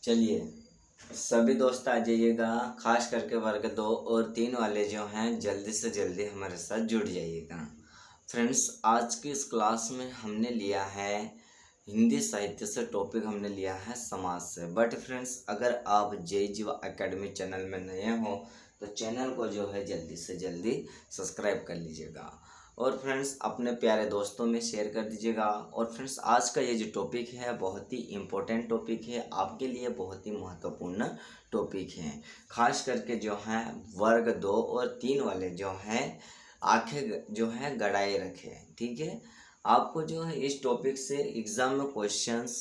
चलिए सभी दोस्त आ जाइएगा, खास करके वर्ग 2 और 3 वाले जो हैं जल्दी से जल्दी हमारे साथ जुड़ जाइएगा। फ्रेंड्स, आज की इस क्लास में हमने लिया है हिंदी साहित्य से टॉपिक हमने लिया है समाज से। बट फ्रेंड्स, अगर आप जय जीवा एकेडमी चैनल में नए हो तो चैनल को जो है जल्दी से जल्दी सब्सक्राइब कर लीजिएगा और फ्रेंड्स अपने प्यारे दोस्तों में शेयर कर दीजिएगा। और फ्रेंड्स, आज का ये जो टॉपिक है बहुत ही इम्पोर्टेंट टॉपिक है, आपके लिए बहुत ही महत्वपूर्ण टॉपिक है। खास करके जो है वर्ग 2 और 3 वाले जो हैं आंखें जो है गड़ाए रखे, ठीक है। आपको जो है इस टॉपिक से एग्ज़ाम में क्वेश्चंस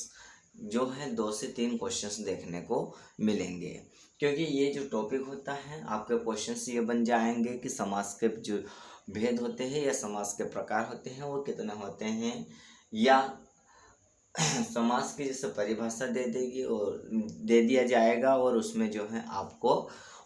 जो है 2 से 3 क्वेश्चंस देखने को मिलेंगे, क्योंकि ये जो टॉपिक होता है आपके क्वेश्चंस ये बन जाएंगे कि समाज के जो भेद होते हैं या समाज के प्रकार होते हैं वो कितने होते हैं, या समाज की जैसे परिभाषा दे देगी और दे दिया जाएगा और उसमें जो है आपको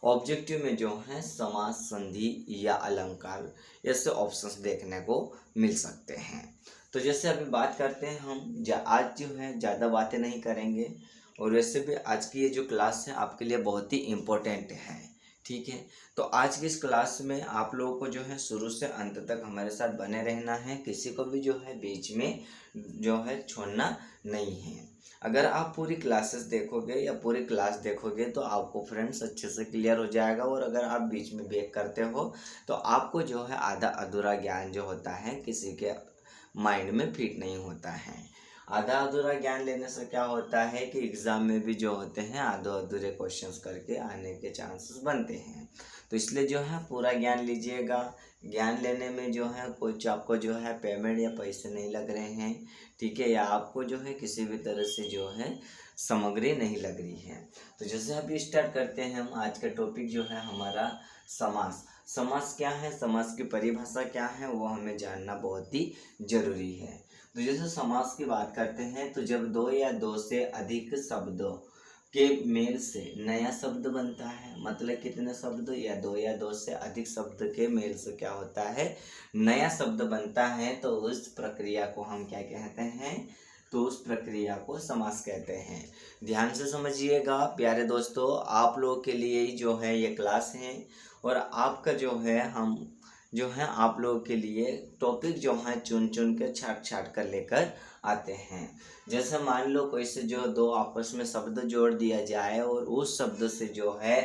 ऑब्जेक्टिव में जो है समास, संधि या अलंकार ऐसे ऑप्शंस देखने को मिल सकते हैं। तो जैसे अभी बात करते हैं हम आज जो है ज़्यादा बातें नहीं करेंगे और वैसे भी आज की ये जो क्लास है आपके लिए बहुत ही इम्पोर्टेंट है, ठीक है। तो आज की इस क्लास में आप लोगों को जो है शुरू से अंत तक हमारे साथ बने रहना है, किसी को भी जो है बीच में जो है छोड़ना नहीं है। अगर आप पूरी क्लासेस देखोगे या पूरी क्लास देखोगे तो आपको फ्रेंड्स अच्छे से क्लियर हो जाएगा, और अगर आप बीच में ब्रेक करते हो तो आपको जो है आधा अधूरा ज्ञान जो होता है किसी के माइंड में फिट नहीं होता है। आधा अधूरा ज्ञान लेने से क्या होता है कि एग्ज़ाम में भी जो होते हैं आधे अधूरे क्वेश्चंस करके आने के चांसेस बनते हैं। तो इसलिए जो है पूरा ज्ञान लीजिएगा। ज्ञान लेने में जो है कुछ आपको जो है पेमेंट या पैसे नहीं लग रहे हैं, ठीक है, या आपको जो है किसी भी तरह से जो है सामग्री नहीं लग रही है। तो जैसे अभी स्टार्ट करते हैं हम आज का टॉपिक जो है हमारा समास। समास क्या है, समास की परिभाषा क्या है वो हमें जानना बहुत ही ज़रूरी है। तो जैसे समास की बात करते हैं तो जब 2 या 2 से अधिक शब्दों के मेल से नया शब्द बनता है, मतलब कितने शब्द, या 2 से अधिक शब्द के मेल से क्या होता है नया शब्द बनता है, तो उस प्रक्रिया को हम क्या कहते हैं, तो उस प्रक्रिया को समास कहते हैं। ध्यान से समझिएगा प्यारे दोस्तों, आप लोगों के लिए ही जो है ये क्लास है और आपका जो है हम जो है आप लोगों के लिए टॉपिक जो है चुन चुन के छाट कर लेकर आते हैं। जैसे मान लो कोई से जो 2 आपस में शब्द जोड़ दिया जाए और उस शब्द से जो है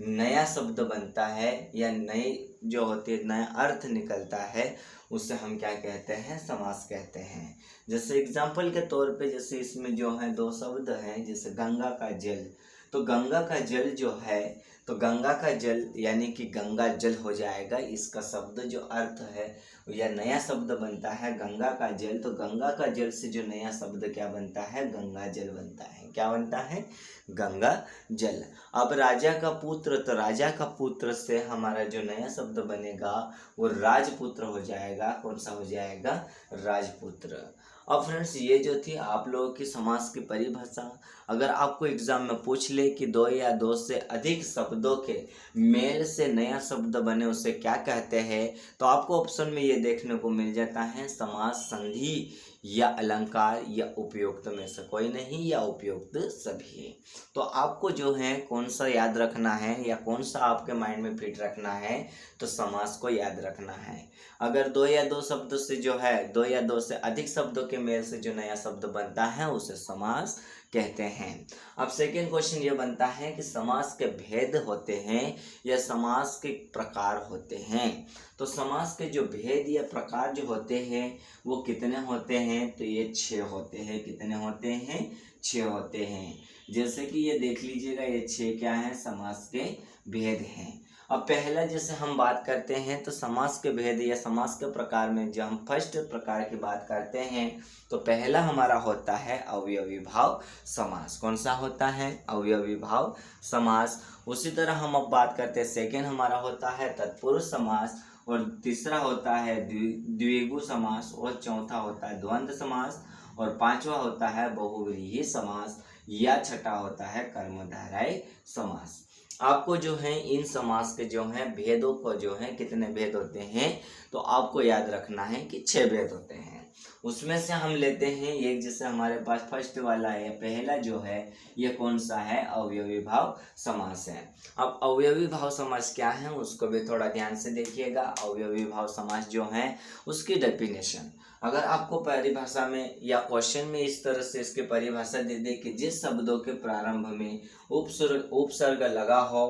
नया शब्द बनता है या नई जो होती है नया अर्थ निकलता है, उसे हम क्या कहते हैं, समास कहते हैं। जैसे एग्जाम्पल के तौर पे जैसे इसमें जो है 2 शब्द हैं, जैसे गंगा का जल, तो गंगा का जल जो है, तो गंगा का जल यानी कि गंगा जल हो जाएगा, इसका शब्द जो अर्थ है या नया शब्द बनता है गंगा का जल। तो गंगा का जल से जो नया शब्द क्या बनता है, गंगा जल बनता है। क्या बनता है, गंगा जल। अब राजा का पुत्र, तो राजा का पुत्र से हमारा जो नया शब्द बनेगा वो राजपुत्र हो जाएगा। कौन सा हो जाएगा, राजपुत्र। अब फ्रेंड्स, ये जो थी आप लोगों की समास की परिभाषा। अगर आपको एग्जाम में पूछ ले कि 2 या 2 से अधिक शब्दों के मेल से नया शब्द बने उसे क्या कहते हैं, तो आपको ऑप्शन में ये देखने को मिल जाता है समास, संधि या अलंकार या उपयुक्त में से कोई नहीं या उपयुक्त सभी। तो आपको जो है कौन सा याद रखना है या कौन सा आपके माइंड में फिट रखना है, तो समास को याद रखना है। अगर 2 या 2 शब्द से जो है 2 या 2 से अधिक शब्दों के मेल से जो नया शब्द बनता है उसे समास कहते हैं। अब सेकेंड क्वेश्चन ये बनता है कि समास के भेद होते हैं या समास के प्रकार होते हैं। तो समास के जो भेद या प्रकार जो होते हैं वो कितने होते हैं, तो ये 6 होते हैं। कितने होते हैं, 6 होते हैं। जैसे कि ये देख लीजिएगा, ये 6 क्या है, समास के भेद हैं। अब पहला जैसे हम बात करते हैं तो समास के भेद या समास के प्रकार में जब हम फर्स्ट प्रकार की बात करते हैं तो पहला हमारा होता है अवयवी भाव समास। कौन सा होता है, अवयवी भाव समास। उसी तरह हम अब बात करते हैं सेकेंड हमारा होता है तत्पुरुष समास, और तीसरा होता है द्विगु समास, और चौथा होता है द्वंद्व समास, और पांचवा होता है बहुव्रीहि समास, या छठा होता है कर्मधारय समास। आपको जो है इन समास के जो है भेदों को जो है कितने भेद होते हैं, तो आपको याद रखना है कि 6 भेद होते हैं। उसमें से हम लेते हैं एक, जैसे हमारे पास फर्स्ट वाला है, पहला जो है ये कौन सा है, अवयवी भाव समास है। अब अवयवी भाव समास क्या है उसको भी थोड़ा ध्यान से देखिएगा। अवयवी भाव समास जो है उसकी डेफिनेशन, अगर आपको परिभाषा में या क्वेश्चन में इस तरह से इसकी परिभाषा दे दे कि जिस शब्दों के प्रारंभ में उपसर्ग लगा हो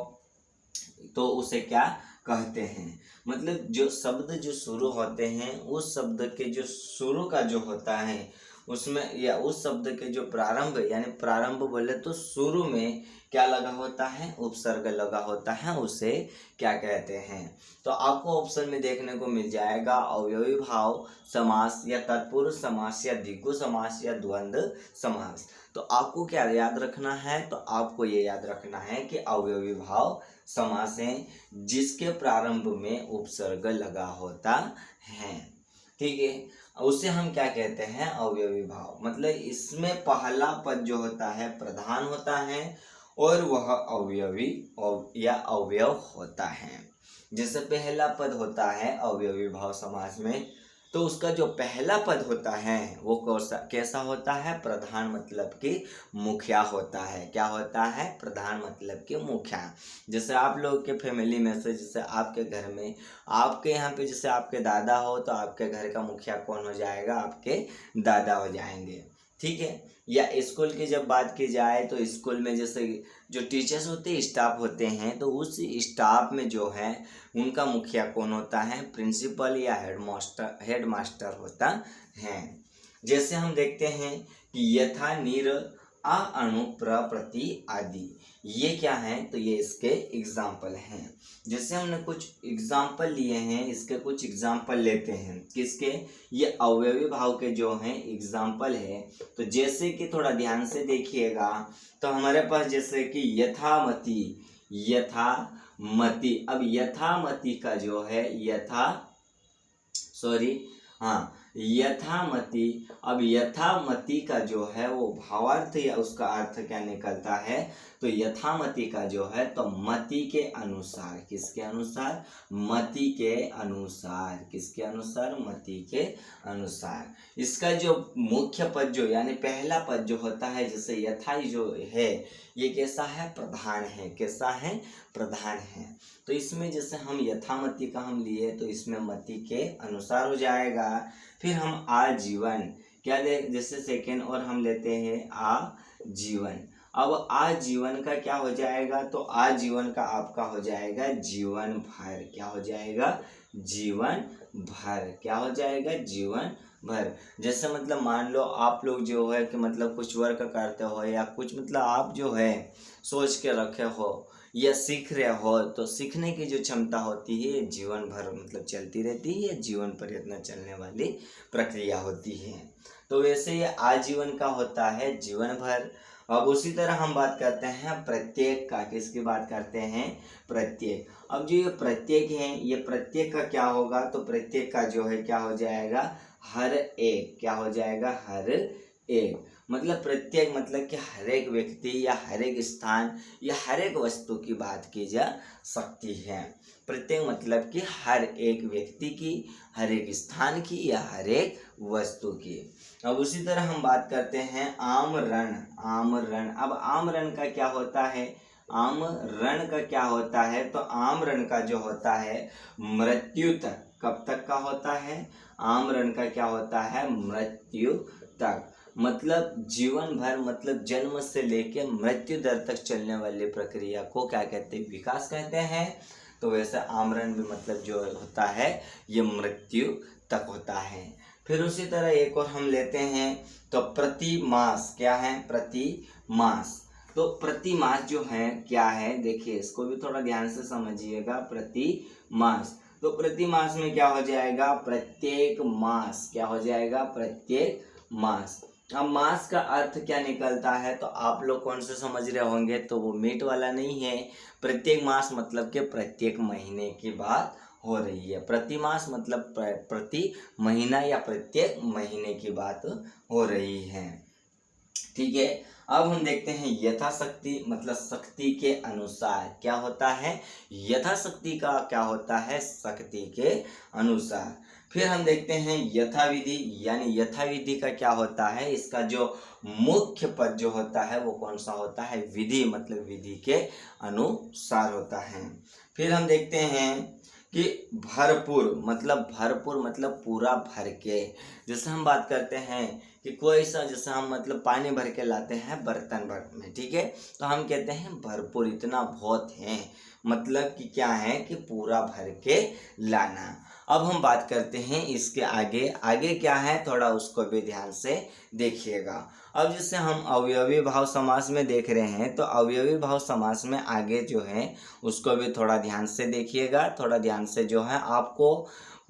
तो उसे क्या कहते हैं। मतलब जो शब्द जो शुरू होते हैं उस शब्द के जो शुरू का जो होता है उसमें, या उस शब्द के जो प्रारंभ, यानी प्रारंभ बोले तो शुरू में क्या लगा होता है, उपसर्ग लगा होता है, उसे क्या कहते हैं। तो आपको ऑप्शन में देखने को मिल जाएगा अवयवी भाव समास, या तत्पुरुष समास, या द्विगु समास, या द्वंद्व समास। तो आपको क्या याद रखना है, तो आपको ये याद रखना है कि अवयवी भाव समास है जिसके प्रारंभ में उपसर्ग लगा होता है, ठीक है। उसे हम क्या कहते हैं, अवयवी भाव। मतलब इसमें पहला पद जो होता है प्रधान होता है और वह अवयवी या अवयव होता है। जैसे पहला पद होता है अवयवी भाव समास में, तो उसका जो पहला पद होता है वो कैसा होता है, प्रधान मतलब कि मुखिया होता है। क्या होता है, प्रधान मतलब कि मुखिया। जैसे आप लोग के फैमिली में से, जैसे आपके घर में, आपके यहाँ पे जैसे आपके दादा हो तो आपके घर का मुखिया कौन हो जाएगा, आपके दादा हो जाएंगे, ठीक है। या स्कूल की जब बात की जाए तो स्कूल में जैसे जो टीचर्स होते हैं, स्टाफ होते हैं, तो उस स्टाफ में जो है उनका मुखिया कौन होता है, प्रिंसिपल या हेडमास्टर होता है। जैसे हम देखते हैं कि यथा, निर, आ, अणु, प्रति आदि, ये क्या है, तो ये इसके एग्जाम्पल हैं। जैसे हमने कुछ एग्जाम्पल लिए हैं, इसके कुछ एग्जाम्पल लेते हैं, किसके, ये अवयवी भाव के जो हैं एग्जाम्पल है। तो जैसे कि थोड़ा ध्यान से देखिएगा, तो हमारे पास जैसे कि यथामति, यथामति। अब यथामति का जो है यथामति, अब यथामति का जो है वो भावार्थ या उसका अर्थ क्या निकलता है, तो यथामति का जो है तो मति के अनुसार, किसके अनुसार, मति के अनुसार, किसके अनुसार, मति के अनुसार। इसका जो मुख्य पद जो यानी पहला पद जो होता है, जैसे यथा जो है ये कैसा है, प्रधान है, कैसा है, प्रधान है। तो इसमें जैसे हम यथामति का हम लिए तो इसमें मति के अनुसार हो जाएगा। फिर हम आजीवन क्या दे, जैसे सेकेंड और हम लेते हैं आजीवन। अब आजीवन का क्या हो जाएगा, तो आजीवन का आपका हो जाएगा जीवन भर। क्या हो जाएगा, जीवन भर। क्या हो जाएगा, जीवन भर। जैसे मतलब मान लो आप लोग जो है कि मतलब कुछ वर्क करते हो या कुछ मतलब आप जो है सोच के रखे हो या सीख रहे हो, तो सीखने की जो क्षमता होती है जीवन भर मतलब चलती रहती है, जीवन पर्यंत चलने वाली प्रक्रिया होती है। तो वैसे ये आजीवन का होता है जीवन भर। अब उसी तरह हम बात करते हैं प्रत्येक का, किसकी बात करते हैं, प्रत्येक। अब जो ये प्रत्येक है, ये प्रत्येक का क्या होगा, तो प्रत्येक का जो है क्या हो जाएगा, हर एक। क्या हो जाएगा, हर एक। मतलब प्रत्येक मतलब कि हर एक व्यक्ति या हर एक स्थान या हर एक वस्तु की बात की जा सकती है। प्रत्येक मतलब कि हर एक व्यक्ति की, हर एक स्थान की या हर एक वस्तु की। अब उसी तरह हम बात करते हैं आमरण, आमरण। अब आमरण का क्या होता है, आमरण का क्या होता है, तो आमरण का जो होता है मृत्यु तक। कब तक का होता है, आमरण का क्या होता है, मृत्यु तक। मतलब जीवन भर, मतलब जन्म से लेके मृत्यु दर तक चलने वाली प्रक्रिया को क्या कहते हैं, विकास कहते हैं। तो वैसे आमरण भी मतलब जो होता है ये मृत्यु तक होता है। फिर उसी तरह एक और हम लेते हैं तो प्रति मास। क्या है, प्रति मास। तो प्रति मास जो है क्या है, देखिए इसको भी थोड़ा ध्यान से समझिएगा। प्रति मास, तो प्रति मास में क्या हो जाएगा, प्रत्येक मास। क्या हो जाएगा, प्रत्येक मास। अब मास का अर्थ क्या निकलता है, तो आप लोग कौन से समझ रहे होंगे, तो वो मीट वाला नहीं है। प्रत्येक मास मतलब कि प्रत्येक महीने की बात हो रही है। प्रति मास मतलब प्रति महीना या प्रत्येक महीने की बात हो रही है, ठीक है। अब हम देखते हैं यथाशक्ति मतलब शक्ति के अनुसार क्या होता है। यथाशक्ति का क्या होता है, शक्ति के अनुसार। फिर हम देखते हैं यथाविधि, यानी यथाविधि का क्या होता है, इसका जो मुख्य पद जो होता है वो कौन सा होता है, विधि मतलब विधि के अनुसार होता है। फिर हम देखते हैं कि भरपूर मतलब पूरा भर के। जैसे हम बात करते हैं कि कोई सा, जैसे हम मतलब पानी भर के लाते हैं बर्तन भर में, ठीक है, तो हम कहते हैं भरपूर, इतना बहुत है, मतलब कि क्या है कि पूरा भर के लाना। अब हम बात करते हैं इसके आगे, आगे क्या है थोड़ा उसको भी ध्यान से देखिएगा। अब जैसे हम अवयवी भाव समास में देख रहे हैं, तो अवयवी भाव समास में आगे जो है उसको भी थोड़ा ध्यान से देखिएगा। थोड़ा ध्यान से जो है आपको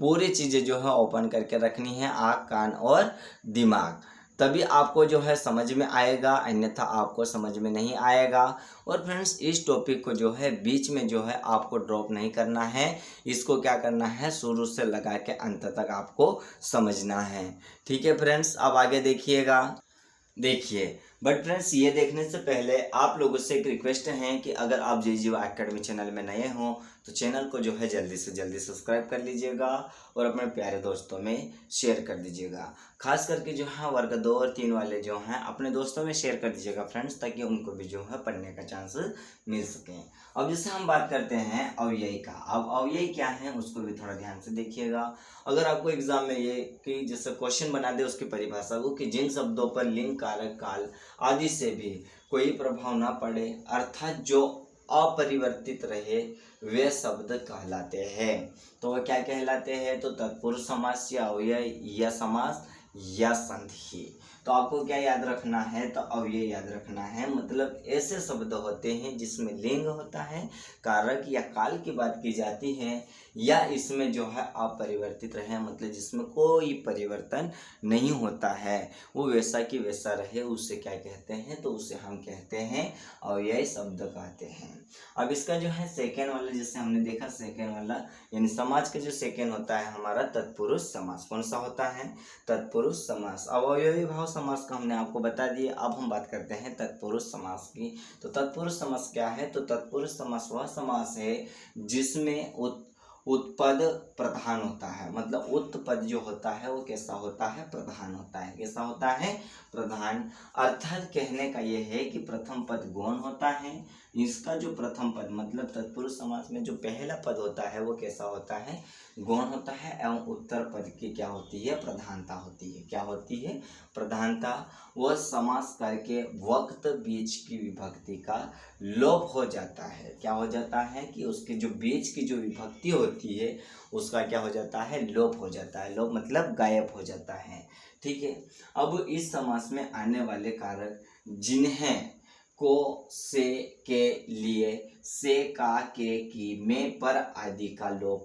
पूरी चीज़ें जो है ओपन करके रखनी है, आँख कान और दिमाग, तभी आपको जो है समझ में आएगा, अन्यथा आपको समझ में नहीं आएगा। और फ्रेंड्स इस टॉपिक को जो है बीच में जो है आपको ड्रॉप नहीं करना है, इसको क्या करना है, शुरू से लगा के अंत तक आपको समझना है। ठीक है फ्रेंड्स, अब आगे देखिएगा। देखिए बट फ्रेंड्स ये देखने से पहले आप लोगों से एक रिक्वेस्ट है कि अगर आप JGY एकेडमी चैनल में नए हों तो चैनल को जो है जल्दी से जल्दी सब्सक्राइब कर लीजिएगा और अपने प्यारे दोस्तों में शेयर कर दीजिएगा। खास करके जो है वर्ग 2 और 3 वाले जो हैं अपने दोस्तों में शेयर कर दीजिएगा फ्रेंड्स, ताकि उनको भी जो है पढ़ने का चांस मिल सके। अब जैसे हम बात करते हैं अव्ययी का, अब अव्ययी क्या है उसको भी थोड़ा ध्यान से देखिएगा। अगर आपको एग्जाम में ये कि जैसे क्वेश्चन बना दे उसकी परिभाषा को कि जिन शब्दों पर लिंग कारक काल आदि से भी कोई प्रभाव ना पड़े, अर्थात जो अपरिवर्तित रहे, वे शब्द कहलाते हैं। तो वह क्या कहलाते हैं, तो तत्पुरुष समास या अव्यय या समास या संधि। तो आपको क्या याद रखना है, तो अव्यय याद रखना है, मतलब ऐसे शब्द होते हैं जिसमें लिंग होता है, कारक या काल की बात की जाती है, या इसमें जो है अपरिवर्तित रहे, मतलब जिसमें कोई परिवर्तन नहीं होता है, वो वैसा कि वैसा रहे, उससे क्या कहते हैं, तो उसे हम कहते हैं अव्यय शब्द कहते हैं। अब इसका जो है सेकेंड वाला, जैसे हमने देखा सेकेंड वाला यानी समाज का जो सेकेंड होता है हमारा तत्पुरुष समास। कौन सा होता है, तत्पुरुष समास। अब अवयवी भाव समास का हमने आपको बता दिया। अब हम बात करते हैं तत्पुरुष समास की। तो तत्पुरुष समास क्या है, तो तत्पुरुष समास वह समास है जिसमें उत्पद प्रधान होता है, मतलब उत्पद जो होता है वो कैसा होता है, प्रधान होता है। कैसा होता है, प्रधान। अर्थात कहने का ये है कि प्रथम पद गौण होता है। इसका जो प्रथम पद मतलब तत्पुरुष समास में जो पहला पद होता है वो कैसा होता है, गौण होता है, एवं उत्तर पद की क्या होती है, प्रधानता होती है। क्या होती है, प्रधानता। वह समास करके वक्त बीच की विभक्ति का लोप हो जाता है। क्या हो जाता है कि उसके जो बीच की जो विभक्ति होती है उसका क्या हो जाता है, लोप हो जाता है। लोप मतलब गायब हो जाता है। ठीक है। अब इस समास में आने वाले कारक जिन्हें को, से, के, लिए, से, का, के, की, में, पर आदि का लोप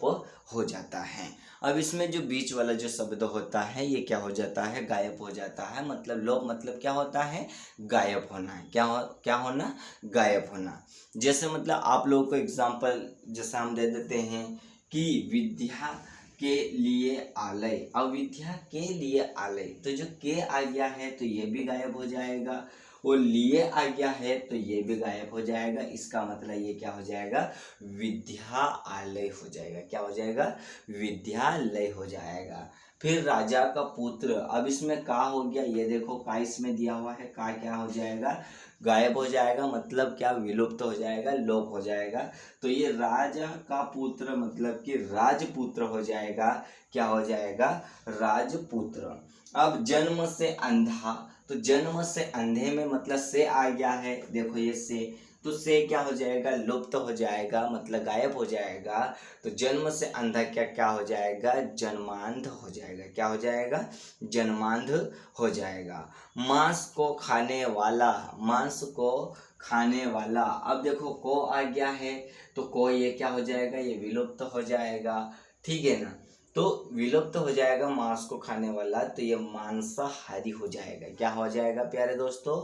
हो जाता है। अब इसमें जो बीच वाला जो शब्द होता है ये क्या हो जाता है, गायब हो जाता है। मतलब लोप मतलब क्या होता है, गायब होना। क्या होना, गायब होना। जैसे मतलब आप लोगों को एग्जाम्पल जैसे हम दे देते हैं कि विद्या के लिए आलय। अब विद्या के लिए आलय, तो जो के आ गया है तो ये भी गायब हो जाएगा, वो लिए आ गया है तो ये भी गायब हो जाएगा। इसका मतलब ये क्या हो जाएगा, विद्यालय हो जाएगा। क्या हो जाएगा, विद्यालय हो जाएगा। फिर राजा का पुत्र, अब इसमें का हो गया, ये देखो का इसमें दिया हुआ है, का क्या हो जाएगा, गायब हो जाएगा, मतलब क्या, विलुप्त हो जाएगा, लोप हो जाएगा। तो ये राजा का पुत्र मतलब कि राजपुत्र हो जाएगा। क्या हो जाएगा, राजपुत्र। अब जन्म से अंधा, तो जन्म से अंधे में मतलब से आ गया है, देखो ये से, तो से क्या हो जाएगा, लुप्त हो जाएगा, मतलब गायब हो जाएगा। तो जन्म से अंधा क्या हो जाएगा, जन्मांध हो जाएगा। क्या हो जाएगा, जन्मांध हो जाएगा। मांस को खाने वाला, मांस को खाने वाला, अब देखो को आ गया है तो को ये क्या हो जाएगा, ये विलुप्त हो जाएगा। ठीक है ना। तो विलुप्त हो जाएगा मांस को खाने वाला, तो ये मांसाहारी हो जाएगा। क्या हो जाएगा प्यारे दोस्तों?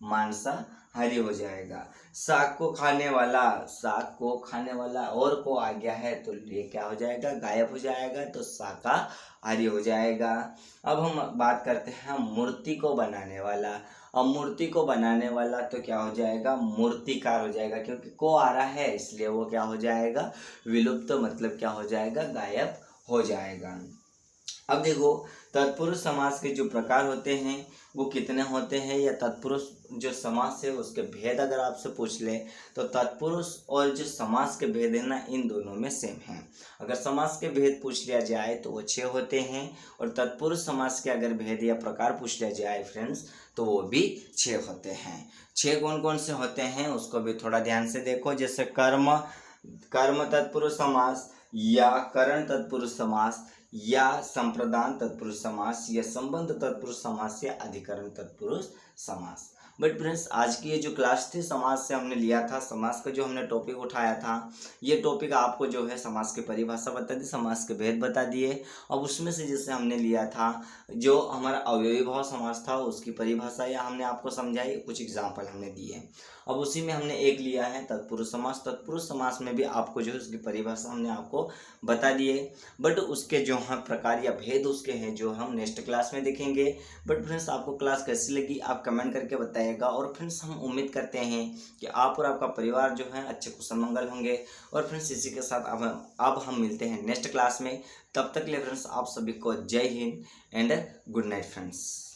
मांसाहारी हो जाएगा। साग को खाने वाला, साग को खाने वाला और को आ गया है तो ये क्या हो जाएगा? गायब हो जाएगा, तो शाकाहारी हो जाएगा। अब हम बात करते हैं मूर्ति को बनाने वाला। अब मूर्ति को बनाने वाला तो क्या हो जाएगा? मूर्तिकार हो जाएगा, क्योंकि को आ रहा है इसलिए वो क्या हो जाएगा? विलुप्त, मतलब क्या हो जाएगा? गायब हो जाएगा। अब देखो तत्पुरुष समास के जो प्रकार होते हैं वो कितने होते हैं, या तत्पुरुष जो समास है उसके भेद अगर आपसे पूछ ले तो तत्पुरुष और जो समास के भेद है ना, इन दोनों में सेम है। अगर समास के भेद पूछ लिया जाए तो वो 6 होते हैं, और तत्पुरुष समास के अगर भेद या प्रकार पूछ लिया जाए फ्रेंड्स तो वो भी 6 होते हैं। 6 कौन कौन से होते हैं उसको भी थोड़ा ध्यान से देखो। जैसे कर्म तत्पुरुष समास, या करण तत्पुरुष समास, या संप्रदान तत्पुरुष समास, या संबंध तत्पुरुष समास, या अधिकरण तत्पुरुष समास। बट फ्रेंड्स आज की ये जो क्लास थी समास से हमने लिया था, समास का जो हमने टॉपिक उठाया था, ये टॉपिक आपको जो है समास की परिभाषा बता दी, समास के भेद बता दिए। अब उसमें से जैसे हमने लिया था जो हमारा अवयवी भाव समास था उसकी परिभाषा या हमने आपको समझाई, कुछ एग्जाम्पल हमने दिए। अब उसी में हमने एक लिया है तत्पुरुष समास। तत्पुरुष समास में भी आपको जो है उसकी परिभाषा हमने आपको बता दिए, बट उसके जो है प्रकार या भेद उसके हैं जो हम नेक्स्ट क्लास में देखेंगे। बट फ्रेंड्स आपको क्लास कैसी लगी आप कमेंट करके बताइएगा, और फ्रेंड्स हम उम्मीद करते हैं कि आप और आपका परिवार जो है अच्छे कुशल मंगल होंगे। और फ्रेंड्स इसी के साथ अब हम मिलते हैं नेक्स्ट क्लास में। तब तक के लिए फ्रेंड्स आप सभी को जय Hind and good night friends.